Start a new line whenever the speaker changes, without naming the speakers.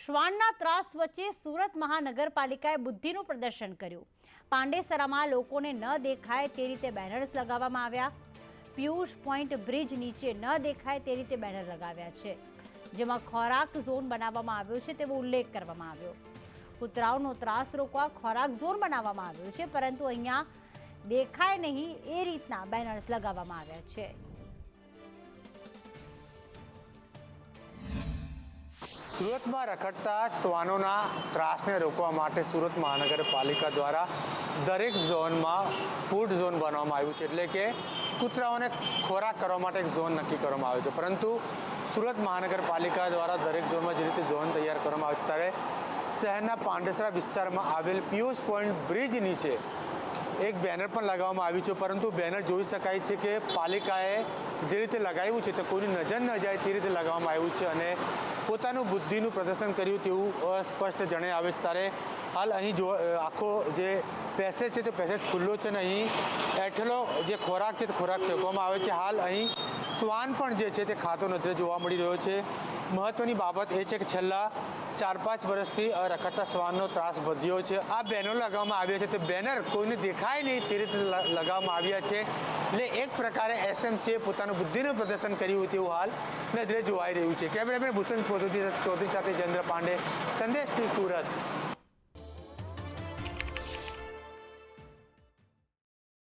શ્વાનના ત્રાસ વચ્ચે સુરત મહાનગરપાલિકાએ બુદ્ધિનું પ્રદર્શન કર્યું। પાંડેસરામાં લોકોને ન દેખાય તે રીતે બેનર્સ લગાવવામાં આવ્યા। પિયુષ પોઈન્ટ બ્રિજ નીચે ન દેખાય તે રીતે બેનર લગાવ્યા છે, જેમાં ખોરાક ઝોન બનાવવામાં આવ્યો છે તેવો ઉલ્લેખ કરવામાં આવ્યો। કૂતરાઓનો ત્રાસ રોકવા ખોરાક ઝોન બનાવવામાં આવ્યો છે, પરંતુ અહીંયા દેખાય નહીં એ રીતના બેનર્સ લગાવવામાં આવ્યા છે।
સુરતમાં રખડતા શ્વાનોના ત્રાસને રોકવા માટે સુરત મહાનગરપાલિકા દ્વારા દરેક ઝોનમાં ફૂડ ઝોન બનાવવામાં આવ્યું છે, એટલે કે કૂતરાઓને ખોરાક કરવા માટે એક ઝોન નક્કી કરવામાં આવ્યો છે। પરંતુ સુરત મહાનગરપાલિકા દ્વારા દરેક ઝોનમાં જે રીતે ઝોન તૈયાર કરવામાં આવે છે, ત્યારે શહેરના પાંડેસરા વિસ્તારમાં આવેલ પિયુષ પોઈન્ટ બ્રિજ નીચે એક બેનર પણ લગાવવામાં આવ્યું છે, પરંતુ બેનર જોઈ શકાય છે કે પાલિકાએ જે રીતે લગાવ્યું છે તે કોઈની નજર ન જાય તે રીતે લગાવવામાં આવ્યું છે અને પોતાનું બુદ્ધિનું પ્રદર્શન કર્યું તેવું અસ્પષ્ટ જણાઈ આવે છે। ત્યારે હાલ અહીં જો આખો જે પેસેજ છે તે પેસેજ ખુલ્લો છે અને અહીં એઠેલો જે ખોરાક છે તે ખોરાક ફેંકવામાં આવે છે। હાલ અહીં શ્વાન પણ જે છે તે ખાતો નજરે જોવા મળી રહ્યો છે। મહત્વની બાબત એ છે કે છેલ્લા 4-5 વર્ષથી રખડતા શ્વાનનો ત્રાસ વધ્યો છે। આ બેનર લગાવવામાં આવ્યા છે, તે બેનર કોઈને દેખાય નહીં તે રીતે લગાવવામાં આવ્યા છે, એટલે એક પ્રકારે એસએમસીએ પોતાનું બુદ્ધિનું પ્રદર્શન કર્યું તેવું હાલ નજરે જોવાઈ રહ્યું છે। કેમેરામેન ભૂષણ ચૌધરી સાથે જયેન્દ્ર પાંડે, સંદેશ ન્યૂઝ, સુરત।